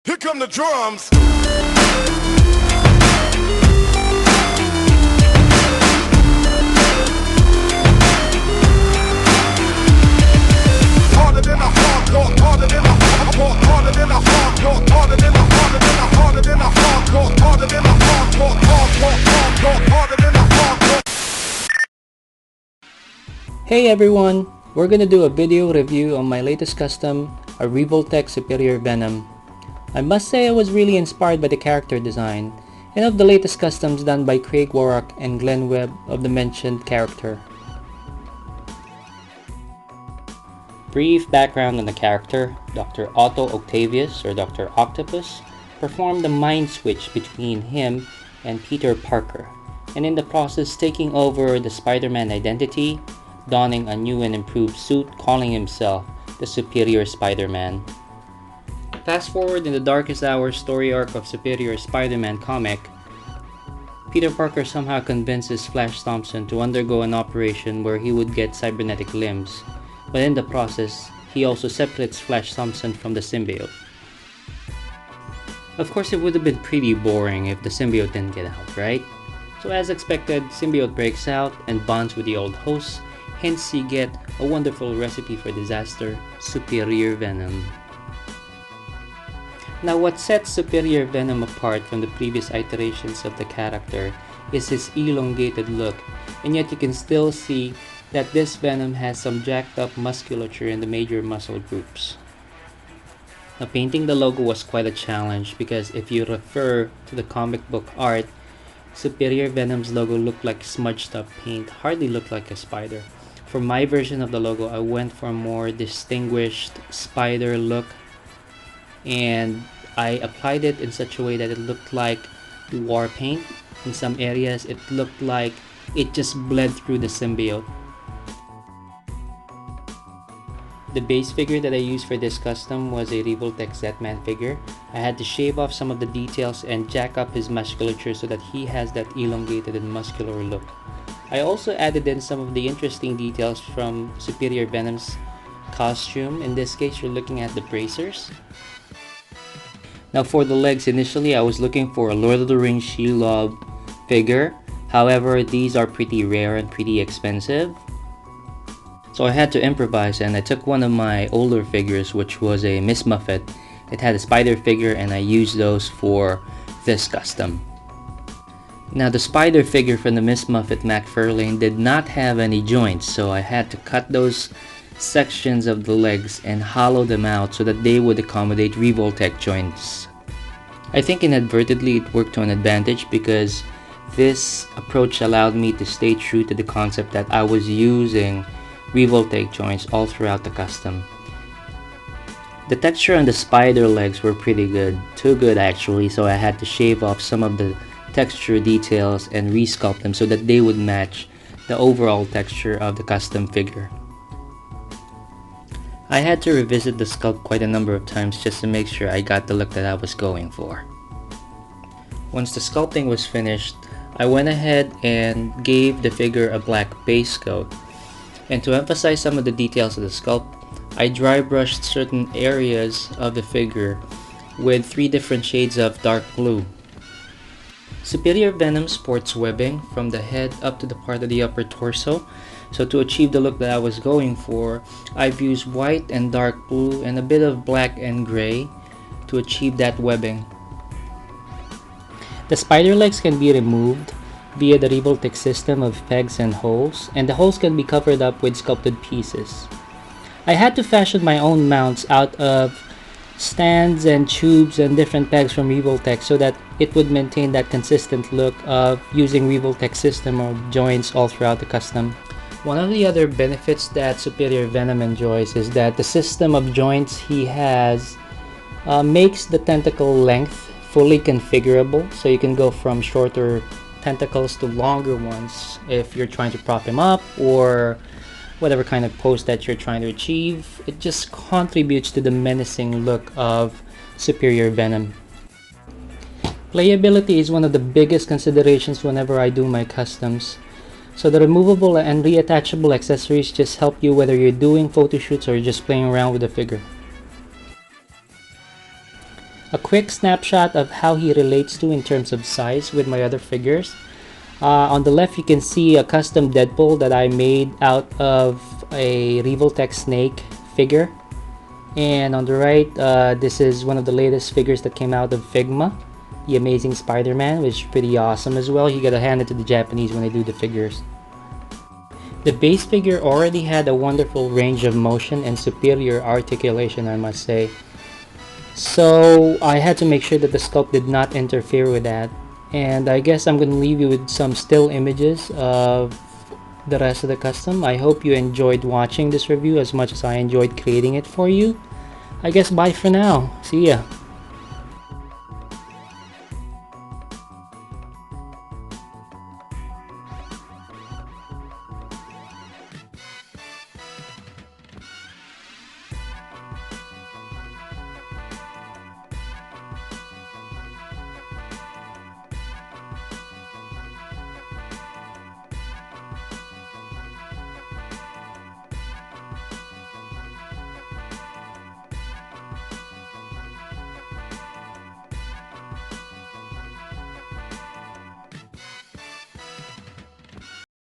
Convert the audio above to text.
Here come the drums. Harder than a hardcore, harder than a hardcore, harder than a hardcore, harder than a harder than a harder than a hardcore, harder than a hardcore, harder than a hardcore. Hey everyone! We're gonna do a video review on my latest custom, a Revoltech Superior Venom. I must say I was really inspired by the character design and of the latest customs done by Craig Warrock and Glenn Webb of the mentioned character. Brief background on the character: Dr. Otto Octavius, or Dr. Octopus, performed a mind switch between him and Peter Parker, and in the process taking over the Spider-Man identity, donning a new and improved suit, calling himself the Superior Spider-Man. Fast forward in the Darkest Hour story arc of Superior Spider-Man comic, Peter Parker somehow convinces Flash Thompson to undergo an operation where he would get cybernetic limbs, but in the process, he also separates Flash Thompson from the symbiote. Of course, it would have been pretty boring if the symbiote didn't get out, right? So as expected, symbiote breaks out and bonds with the old host, hence you get a wonderful recipe for disaster: Superior Venom. Now, what sets Superior Venom apart from the previous iterations of the character is his elongated look, and yet you can still see that this Venom has some jacked up musculature in the major muscle groups. Now, painting the logo was quite a challenge because if you refer to the comic book art, Superior Venom's logo looked like smudged up paint, hardly looked like a spider. For my version of the logo, I went for a more distinguished spider look, and I applied it in such a way that it looked like war paint. In some areas, it looked like it just bled through the symbiote. The base figure that I used for this custom was a Revoltech Z-Man figure. I had to shave off some of the details and jack up his musculature so that he has that elongated and muscular look. I also added in some of the interesting details from Superior Venom's costume. In this case, you're looking at the bracers. Now for the legs, initially I was looking for a Lord of the Rings Shelob figure. However, these are pretty rare and pretty expensive, so I had to improvise, and I took one of my older figures, which was a Miss Muffet. It had a spider figure, and I used those for this custom. Now the spider figure from the Miss Muffet McFarlane did not have any joints, so I had to cut those sections of the legs and hollow them out so that they would accommodate Revoltech joints. I think inadvertently it worked to an advantage because this approach allowed me to stay true to the concept that I was using Revoltech joints all throughout the custom. The texture on the spider legs were pretty good, too good actually, so I had to shave off some of the texture details and resculpt them so that they would match the overall texture of the custom figure. I had to revisit the sculpt quite a number of times just to make sure I got the look that I was going for. Once the sculpting was finished, I went ahead and gave the figure a black base coat. And to emphasize some of the details of the sculpt, I dry brushed certain areas of the figure with 3 different shades of dark blue. Superior Venom sports webbing from the head up to the part of the upper torso. So to achieve the look that I was going for, I've used white and dark blue and a bit of black and gray to achieve that webbing. The spider legs can be removed via the Revoltech system of pegs and holes, and the holes can be covered up with sculpted pieces. I had to fashion my own mounts out of stands and tubes and different pegs from Revoltech so that it would maintain that consistent look of using Revoltech system of joints all throughout the custom. One of the other benefits that Superior Venom enjoys is that the system of joints he has makes the tentacle length fully configurable, so you can go from shorter tentacles to longer ones if you're trying to prop him up or whatever kind of pose that you're trying to achieve. It just contributes to the menacing look of Superior Venom. Playability is one of the biggest considerations whenever I do my customs. So the removable and reattachable accessories just help you whether you're doing photo shoots or just playing around with the figure. A quick snapshot of how he relates to in terms of size with my other figures. On the left, you can see a custom Deadpool that I made out of a Revoltech snake figure. And on the right, this is one of the latest figures that came out of Figma, the Amazing Spider-Man, which is pretty awesome as well. You gotta hand it to the Japanese when they do the figures. The base figure already had a wonderful range of motion and superior articulation, I must say. So I had to make sure that the sculpt did not interfere with that. And I guess I'm going to leave you with some still images of the rest of the custom. I hope you enjoyed watching this review as much as I enjoyed creating it for you. I guess bye for now. See ya.